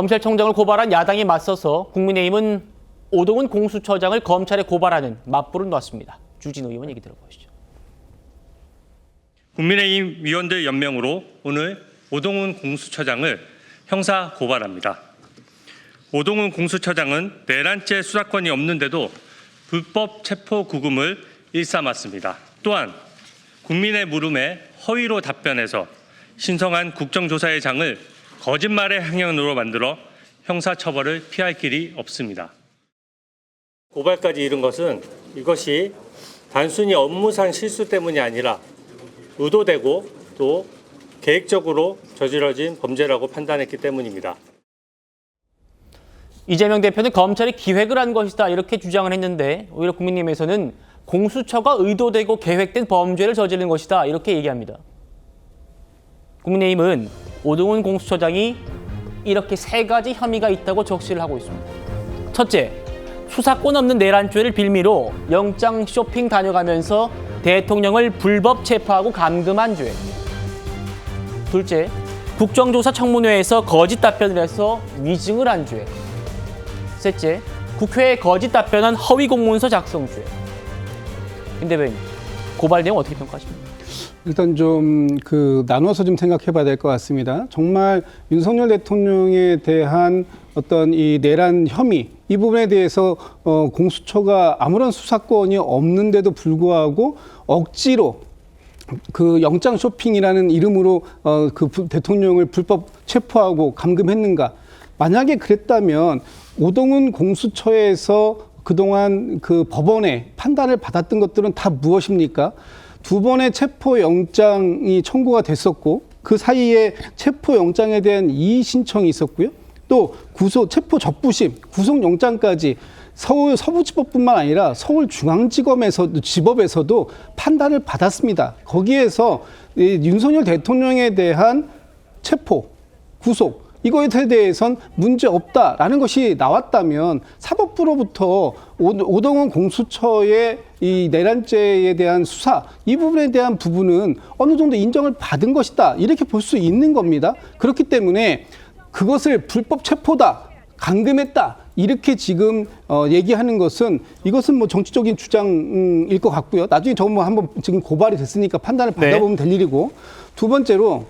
검찰총장을 고발한 야당에 맞서서 국민의힘은 오동훈 공수처장을 검찰에 고발하는 맞불을 놨습니다. 주진우 의원 얘기 들어보시죠. 국민의힘 위원들 연명으로 오늘 오동훈 공수처장을 형사 고발합니다. 오동훈 공수처장은 내란죄 수사권이 없는데도 불법 체포 구금을 일삼았습니다. 또한 국민의 물음에 허위로 답변해서 신성한 국정조사의 장을 거짓말의 향연으로 만들어 형사처벌을 피할 길이 없습니다. 고발까지 이른 것은 이것이 단순히 업무상 실수 때문이 아니라 의도되고 또 계획적으로 저질러진 범죄라고 판단했기 때문입니다. 이재명 대표는 검찰이 기획을 한 것이다 이렇게 주장을 했는데 오히려 국민의힘에서는 공수처가 의도되고 계획된 범죄를 저지른 것이다 이렇게 얘기합니다. 국민의힘은 오동훈 공수처장이 이렇게 세 가지 혐의가 있다고 적시를 하고 있습니다. 첫째, 수사권 없는 내란죄를 빌미로 영장 쇼핑 다녀가면서 대통령을 불법 체포하고 감금한 죄. 둘째, 국정조사 청문회에서 거짓 답변을 해서 위증을 한 죄. 셋째, 국회에 거짓 답변한 허위 공문서 작성죄. 김 대변인, 고발 내용 어떻게 평가하십니까? 일단 좀 나눠서 좀 생각해봐야 될 것 같습니다. 정말 윤석열 대통령에 대한 어떤 이 내란 혐의 이 부분에 대해서 공수처가 아무런 수사권이 없는데도 불구하고 억지로 그 영장 쇼핑이라는 이름으로 대통령을 불법 체포하고 감금했는가? 만약에 그랬다면 오동훈 공수처에서 그동안 그 법원의 판단을 받았던 것들은 다 무엇입니까? 두 번의 체포영장이 청구가 됐었고 그 사이에 체포영장에 대한 이의 신청이 있었고요. 또 체포 적부심, 구속영장까지 서울 서부지법뿐만 아니라 서울중앙지법에서도 판단을 받았습니다. 거기에서 윤석열 대통령에 대한 체포, 구속 이거에 대해선 문제 없다라는 것이 나왔다면 사법부로부터 오동훈 공수처의 이 내란죄에 대한 수사 이 부분에 대한 부분은 어느 정도 인정을 받은 것이다 이렇게 볼 수 있는 겁니다. 그렇기 때문에 그것을 불법 체포다, 감금했다 이렇게 지금 얘기하는 것은 이것은 뭐 정치적인 주장일 것 같고요. 나중에 저 뭐 한번 지금 고발이 됐으니까 판단을 받아보면 될 일이고 두 번째로.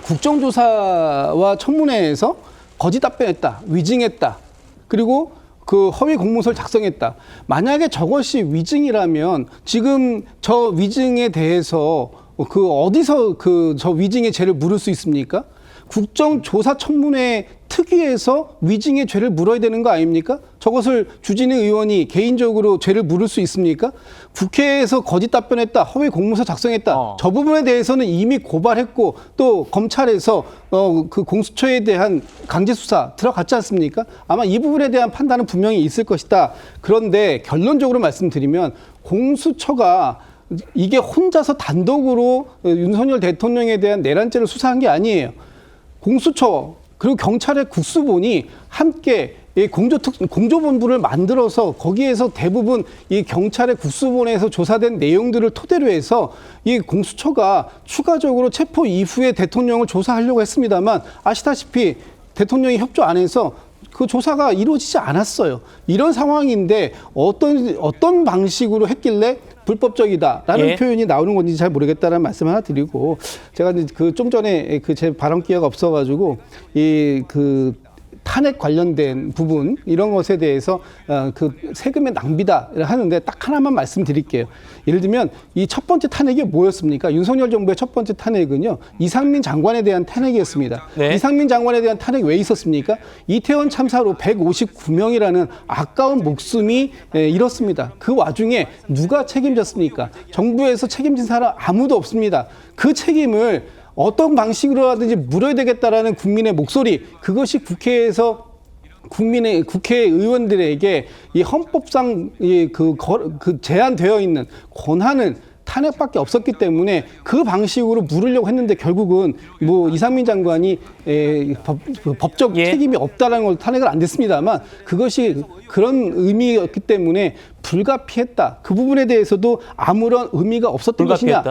국정조사와 청문회에서 거짓 답변했다, 위증했다, 그리고 그 허위 공문서를 작성했다. 만약에 저것이 위증이라면 지금 저 위증에 대해서 어디서 저 위증의 죄를 물을 수 있습니까? 국정조사 청문회 특위에서 위증의 죄를 물어야 되는 거 아닙니까? 저것을 주진우 의원이 개인적으로 죄를 물을 수 있습니까? 국회에서 거짓 답변했다, 허위 공문서 작성했다. 저 부분에 대해서는 이미 고발했고 또 검찰에서 그 공수처에 대한 강제 수사 들어갔지 않습니까? 아마 이 부분에 대한 판단은 분명히 있을 것이다. 그런데 결론적으로 말씀드리면 공수처가 이게 혼자서 단독으로 윤석열 대통령에 대한 내란죄를 수사한 게 아니에요. 공수처 그리고 경찰의 국수본이 함께 공조본부를 만들어서 거기에서 대부분 이 경찰의 국수본에서 조사된 내용들을 토대로 해서 이 공수처가 추가적으로 체포 이후에 대통령을 조사하려고 했습니다만 아시다시피 대통령이 협조 안 해서 그 조사가 이루어지지 않았어요. 이런 상황인데 어떤 방식으로 했길래 불법적이다라는 표현이 나오는 건지 잘 모르겠다라는 말씀 하나 드리고 제가 좀 전에 제 발언 기회가 없어가지고 탄핵 관련된 부분 이런 것에 대해서 세금의 낭비다 하는데 딱 하나만 말씀드릴게요. 예를 들면 이 첫 번째 탄핵이 뭐였습니까? 윤석열 정부의 첫 번째 탄핵은요. 이상민 장관에 대한 탄핵이었습니다. 네. 이상민 장관에 대한 탄핵 왜 있었습니까? 이태원 참사로 159명이라는 아까운 목숨이 잃었습니다. 그 와중에 누가 책임졌습니까? 정부에서 책임진 사람 아무도 없습니다. 그 책임을 어떤 방식으로라든지 물어야 되겠다라는 국민의 목소리, 그것이 국회에서 국회의원들에게 이 헌법상 제한되어 있는 권한은 탄핵밖에 없었기 때문에 그 방식으로 물으려고 했는데 결국은 뭐 이상민 장관이 법적 책임이 없다라는 걸 탄핵을 안 됐습니다만 그것이 그런 의미였기 때문에 불가피했다. 그 부분에 대해서도 아무런 의미가 없었던 것이냐?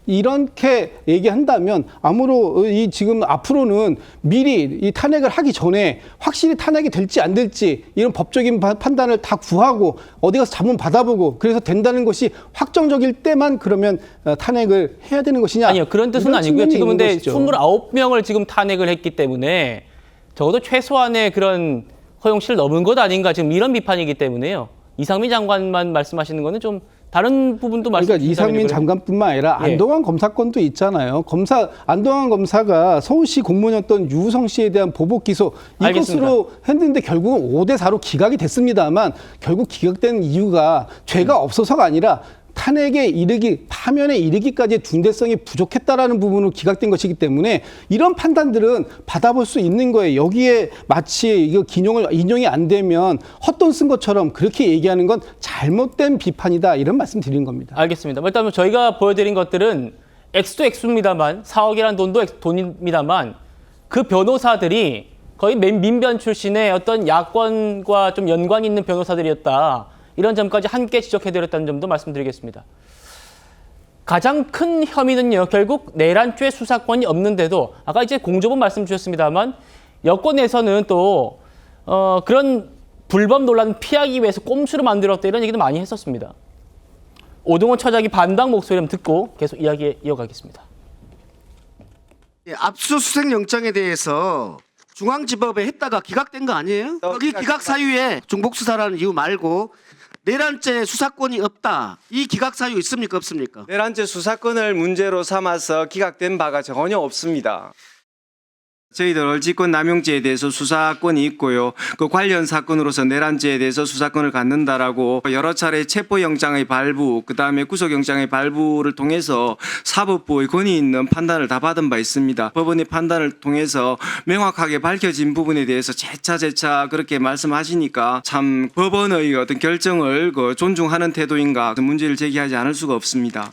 이렇게 얘기한다면 아무로 이 지금 앞으로는 미리 이 탄핵을 하기 전에 확실히 탄핵이 될지 안 될지 이런 법적인 판단을 다 구하고 어디 가서 자문 받아보고 그래서 된다는 것이 확정적일 때만 그러면 탄핵을 해야 되는 것이냐? 아니요, 그런 뜻은 이런 아니고요. 측면이 지금 있는 근데 것이죠. 29명을 지금 탄핵을 했기 때문에 적어도 최소한의 그런 허용치를 넘은 것 아닌가 지금 이런 비판이기 때문에요. 이상민 장관만 말씀하시는 거는 좀 다른 부분도 그러니까 말씀해 이상민 장관뿐만 아니라 예. 안동환 검사건도 있잖아요. 안동환 검사가 서울시 공무원이었던 유우성 씨에 대한 보복 기소 이것으로 했는데 결국은 5대4로 기각이 됐습니다만 결국 기각된 이유가 죄가 없어서가 아니라 파면에 이르기까지의 둔대성이 부족했다라는 부분으로 기각된 것이기 때문에 이런 판단들은 받아볼 수 있는 거예요. 여기에 마치 이거 인용이 안 되면 헛돈 쓴 것처럼 그렇게 얘기하는 건 잘못된 비판이다 이런 말씀 드리는 겁니다. 알겠습니다. 일단 저희가 보여드린 것들은 액수도 액수입니다만 4억이라는 돈도 돈입니다만 그 변호사들이 거의 민변 출신의 어떤 야권과 좀 연관이 있는 변호사들이었다. 이런 점까지 함께 지적해드렸다는 점도 말씀드리겠습니다. 가장 큰 혐의는요, 결국 내란죄 수사권이 없는데도 아까 이제 공조본 말씀 주셨습니다만 여권에서는 또 그런 불법 논란 피하기 위해서 꼼수로 만들었다 이런 얘기도 많이 했었습니다. 오동훈 처장이 반박 목소리 좀 듣고 계속 이야기 이어가겠습니다. 예, 압수수색 영장에 대해서 중앙지법에 했다가 기각된 거 아니에요? 거기 기각 사유에 중복수사라는 이유 말고 내란죄 수사권이 없다. 이 기각 사유 있습니까? 없습니까? 내란죄 수사권을 문제로 삼아서 기각된 바가 전혀 없습니다. 저희들 얼지권 남용죄에 대해서 수사권이 있고요. 그 관련 사건으로서 내란죄에 대해서 수사권을 갖는다라고 여러 차례 체포영장의 발부, 그다음에 구속영장의 발부를 통해서 사법부의 권위 있는 판단을 다 받은 바 있습니다. 법원의 판단을 통해서 명확하게 밝혀진 부분에 대해서 재차 그렇게 말씀하시니까 참 법원의 어떤 결정을 존중하는 태도인가 문제를 제기하지 않을 수가 없습니다.